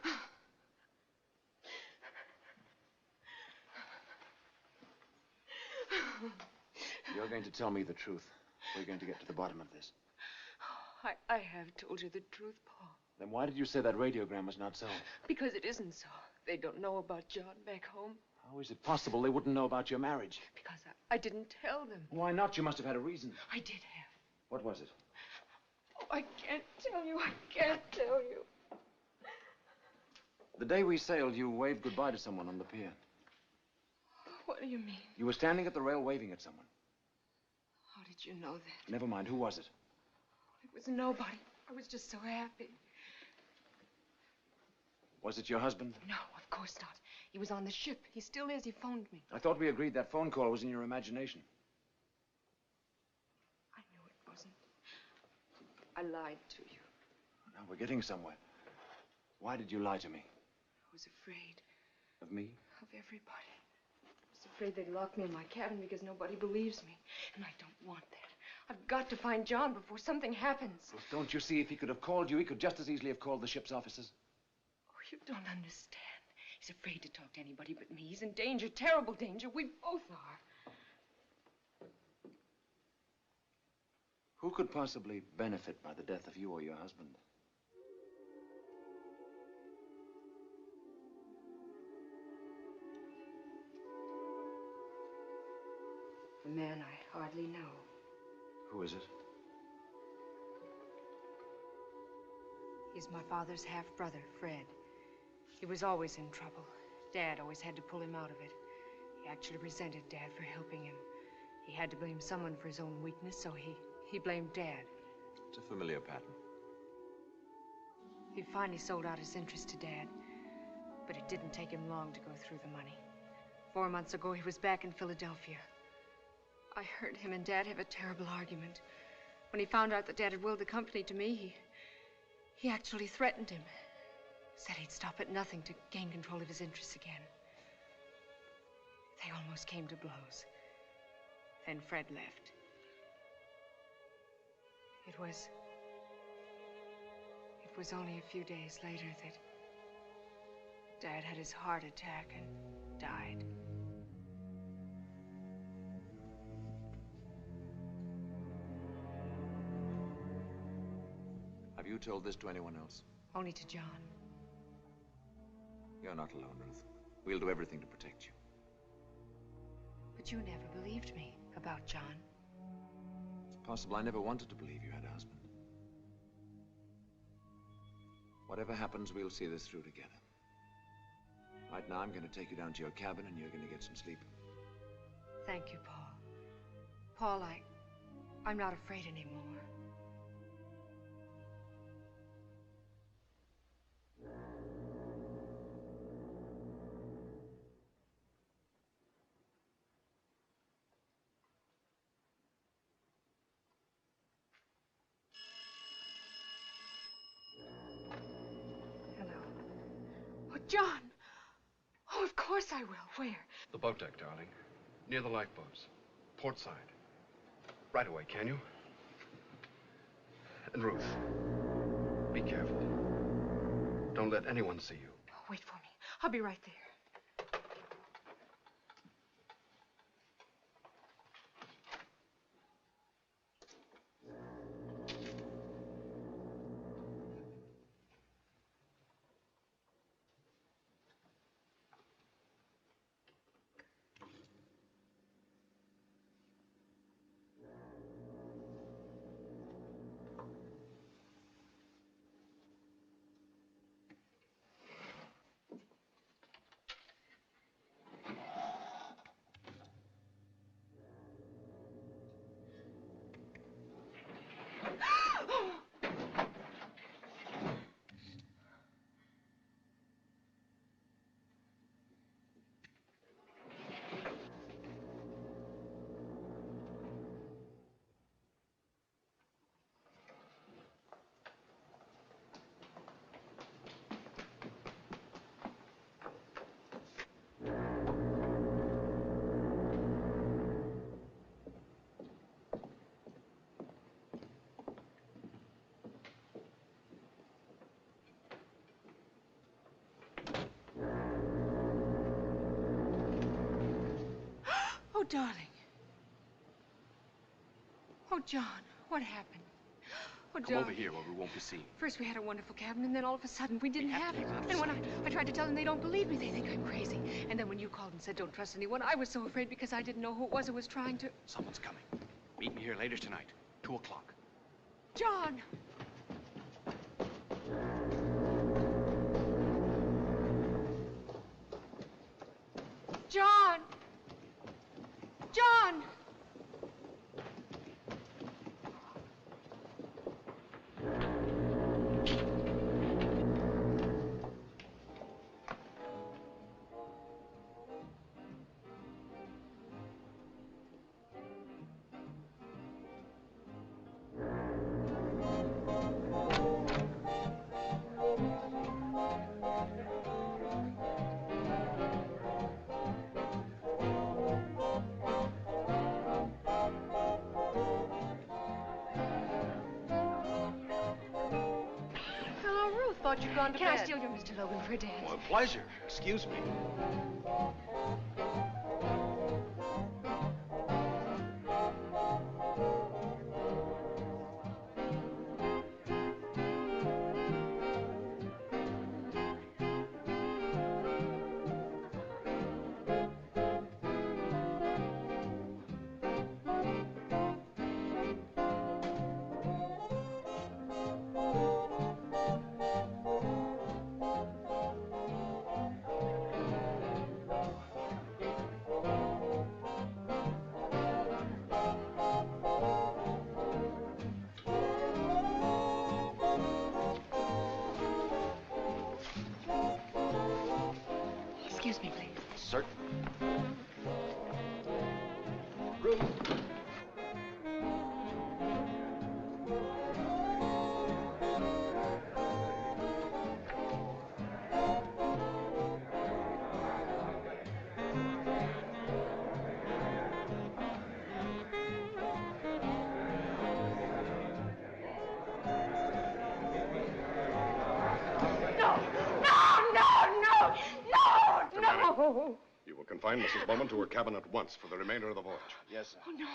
You're going to tell me the truth. We're going to get to the bottom of this. I have told you the truth, Paul. Then why did you say that radiogram was not so? Because it isn't so. They don't know about John back home. How is it possible they wouldn't know about your marriage? Because I didn't tell them. Why not? You must have had a reason. I did have. What was it? Oh, I can't tell you. I can't tell you. The day we sailed, you waved goodbye to someone on the pier. What do you mean? You were standing at the rail waving at someone. How did you know that? Never mind. Who was it? It was nobody. I was just so happy. Was it your husband? No, of course not. He was on the ship. He still is. He phoned me. I thought we agreed that phone call was in your imagination. I knew it wasn't. I lied to you. Now we're getting somewhere. Why did you lie to me? I was afraid. Of me? Of everybody. I was afraid they'd lock me in my cabin because nobody believes me. And I don't want that. I've got to find John before something happens. Well, don't you see, if he could have called you, he could just as easily have called the ship's officers. Oh, you don't understand. He's afraid to talk to anybody but me. He's in danger, terrible danger. We both are. Who could possibly benefit by the death of you or your husband? A man I hardly know. Who is it? He's my father's half-brother, Fred. He was always in trouble. Dad always had to pull him out of it. He actually resented Dad for helping him. He had to blame someone for his own weakness, so he blamed Dad. It's a familiar pattern. He finally sold out his interest to Dad, but it didn't take him long to go through the money. 4 months ago, he was back in Philadelphia. I heard him and Dad have a terrible argument. When he found out that Dad had willed the company to me, he actually threatened him. Said he'd stop at nothing to gain control of his interests again. They almost came to blows. Then Fred left. It was only a few days later that Dad had his heart attack and died. Have you told this to anyone else? Only to John. You're not alone, Ruth. We'll do everything to protect you. But you never believed me about John. It's possible I never wanted to believe you had a husband. Whatever happens, we'll see this through together. Right now, I'm going to take you down to your cabin, and you're going to get some sleep. Thank you, Paul. Paul, I'm not afraid anymore. John! Oh, of course I will. Where? The boat deck, darling. Near the lifeboats. Port side. Right away, can you? And Ruth, be careful. Don't let anyone see you. Oh, wait for me. I'll be right there. Oh, darling. Oh, John, what happened? Oh, Come darling. over here where we won't be seen. First we had a wonderful cabin, and then all of a sudden we didn't have it. And when I tried to tell them, they don't believe me. They think I'm crazy. And then when you called and said don't trust anyone, I was so afraid because I didn't know who it was who was trying to... Someone's coming. Meet me here later tonight, 2 o'clock. John! John! John! thought you'd gone to Can I bed. steal your Mr. Logan for a dance? Well, pleasure. Excuse me. Excuse me, please. Certain. Ruth. No! You will confine Mrs. Bowman to her cabin at once for the remainder of the voyage. Yes, sir. Oh, no.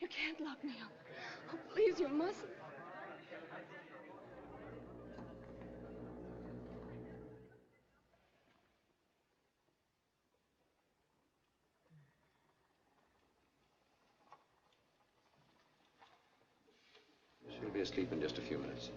You can't lock me up. Oh, please, you mustn't. She'll be asleep in just a few minutes.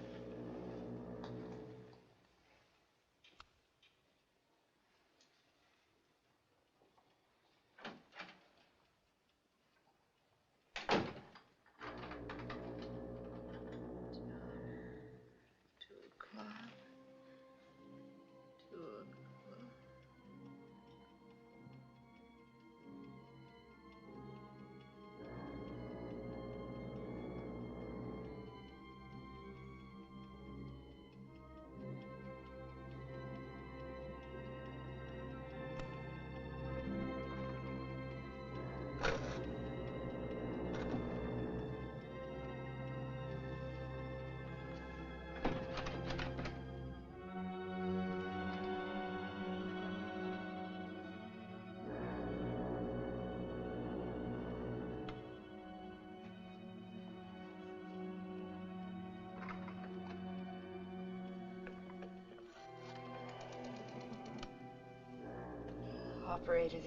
Operator,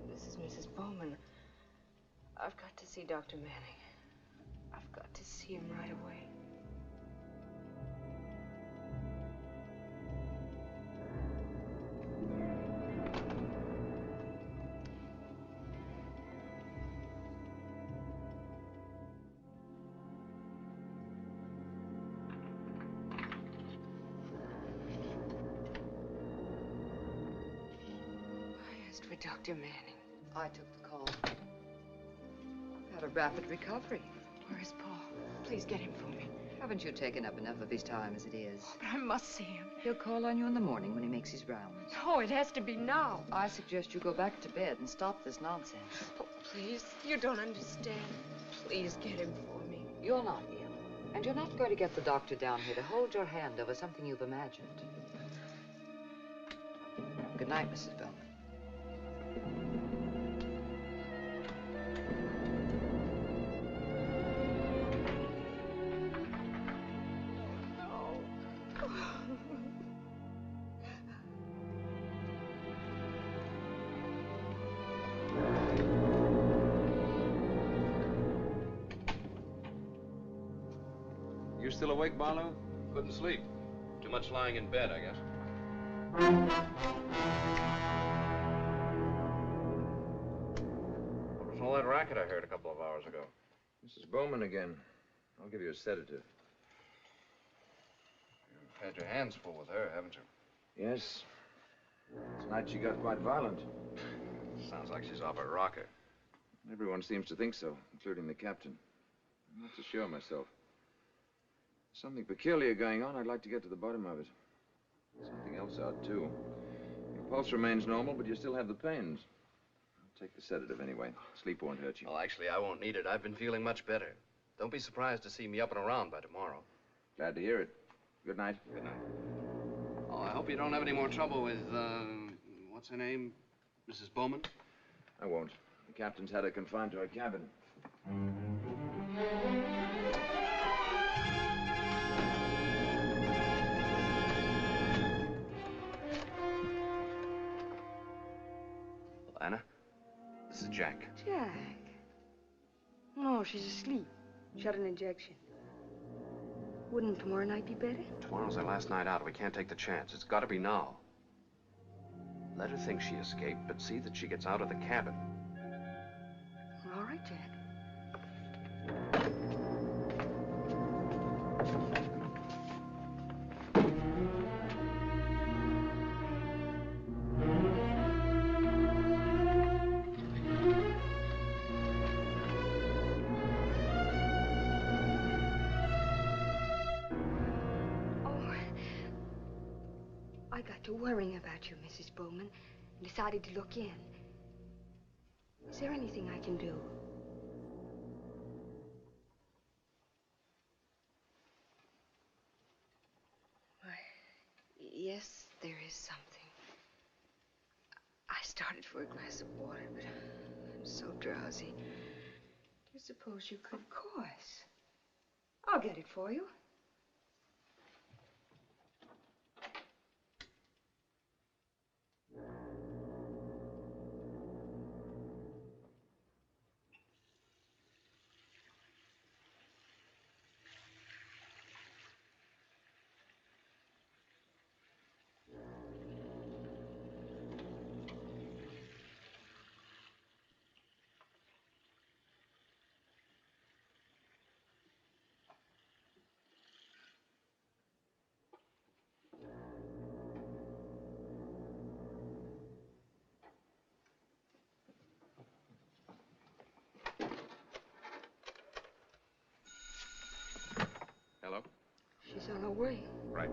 this is Mrs. Bowman. I've got to see Dr. Manning. I've got to see him right away. For Dr. Manning. I took the call. I've had a rapid recovery. Where's Paul? Please get him for me. Haven't you taken up enough of his time as it is? But I must see him. He'll call on you in the morning when he makes his rounds. No, it has to be now. I suggest you go back to bed and stop this nonsense. Oh, please, you don't understand. Please get him for me. You're not ill. And you're not going to get the doctor down here to hold your hand over something you've imagined. Good night, Mrs. Bowman. You still awake, Barlow? Couldn't sleep. Too much lying in bed, I guess. What was all that racket I heard a couple of hours ago? Mrs. Bowman again. I'll give you a sedative. You've had your hands full with her, haven't you? Yes. Tonight she got quite violent. Sounds like she's off her rocker. Everyone seems to think so, including the captain. I'm not so sure myself. Something peculiar going on. I'd like to get to the bottom of it. Something else odd, too. Your pulse remains normal, but you still have the pains. I'll take the sedative anyway. Sleep won't hurt you. Well, actually, I won't need it. I've been feeling much better. Don't be surprised to see me up and around by tomorrow. Glad to hear it. Good night. Good night. Oh, I hope you don't have any more trouble with, what's her name? Mrs. Bowman? I won't. The captain's had her confined to her cabin. Anna, this is Jack. Jack? No, she's asleep. She had an injection. Wouldn't tomorrow night be better? Tomorrow's our last night out. We can't take the chance. It's got to be now. Let her think she escaped, but see that she gets out of the cabin. All right, Jack. I got to worrying about you, Mrs. Bowman, and decided to look in. Is there anything I can do? Why, yes, there is something. I started for a glass of water, but I'm so drowsy. Do you suppose you could? Of course. I'll get it for you. Hello? She's on her way. Right.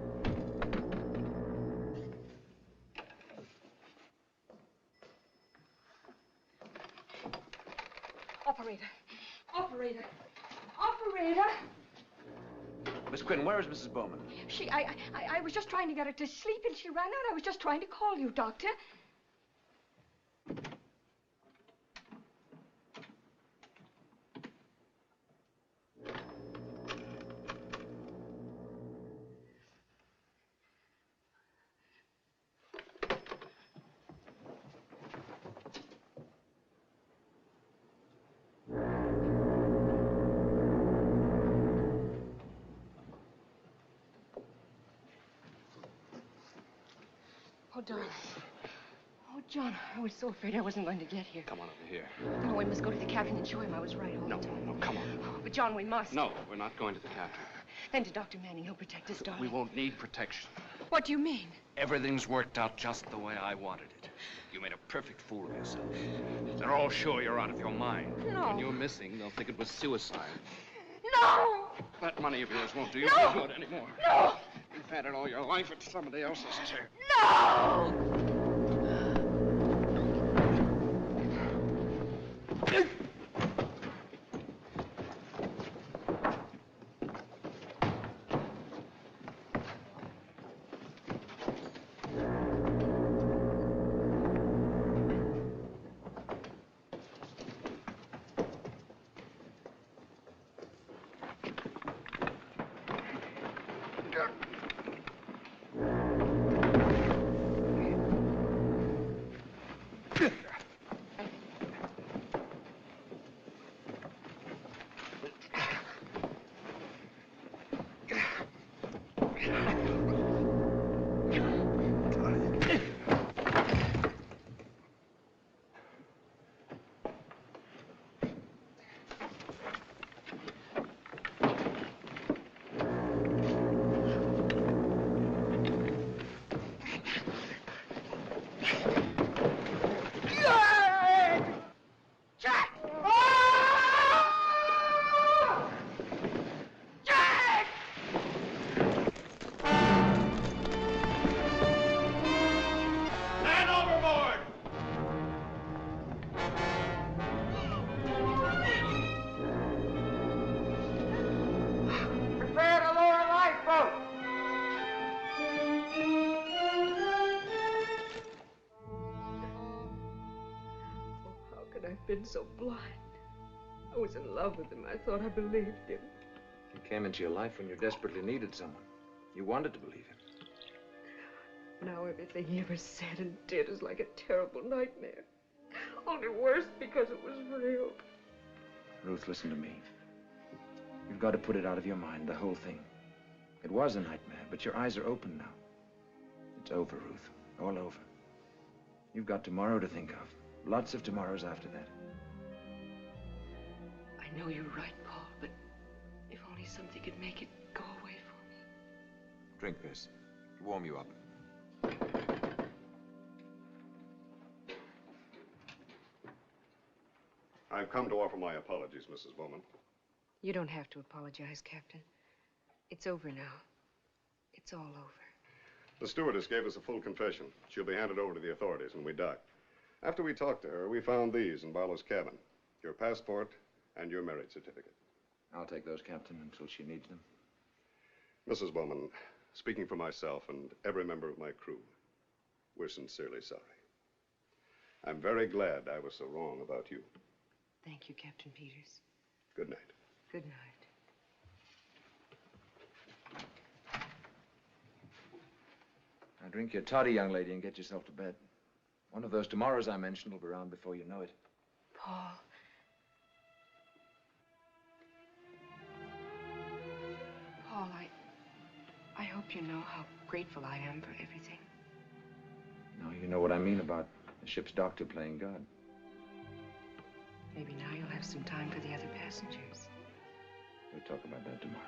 Operator! Operator! Operator! Miss Quinn, where is Mrs. Bowman? I was just trying to get her to sleep and she ran out. I was just trying to call you, Doctor. Oh, darling. Oh, John, I was so afraid I wasn't going to get here. Come on over here. No, we must go to the captain and show him I was right all No, the time. no, come on. Oh, but, John, we must. No, we're not going to the captain. Then to Dr. Manning. He'll protect us, darling. We won't need protection. What do you mean? Everything's worked out just the way I wanted it. You made a perfect fool of yourself. They're all sure you're out of your mind. No. When you're missing, they'll think it was suicide. No! That money of yours won't do you No! any good anymore. No! You've had it all your life. It's somebody else's too. No! I've been so blind. I was in love with him. I thought I believed him. He came into your life when you desperately needed someone. You wanted to believe him. Now everything he ever said and did is like a terrible nightmare. Only worse because it was real. Ruth, listen to me. You've got to put it out of your mind, the whole thing. It was a nightmare, but your eyes are open now. It's over, Ruth. All over. You've got tomorrow to think of. Lots of tomorrows after that. I know you're right, Paul, but if only something could make it go away for me. Drink this. It'll warm you up. I've come to offer my apologies, Mrs. Bowman. You don't have to apologize, Captain. It's over now. It's all over. The stewardess gave us a full confession. She'll be handed over to the authorities when we dock. After we talked to her, we found these in Barlow's cabin. Your passport and your marriage certificate. I'll take those, Captain, until she needs them. Mrs. Bowman, speaking for myself and every member of my crew, we're sincerely sorry. I'm very glad I was so wrong about you. Thank you, Captain Peters. Good night. Good night. Now drink your toddy, young lady, and get yourself to bed. One of those tomorrows I mentioned will be around before you know it. Paul. Paul, I hope you know how grateful I am for everything. Now you know what I mean about the ship's doctor playing God. Maybe now you'll have some time for the other passengers. We'll talk about that tomorrow.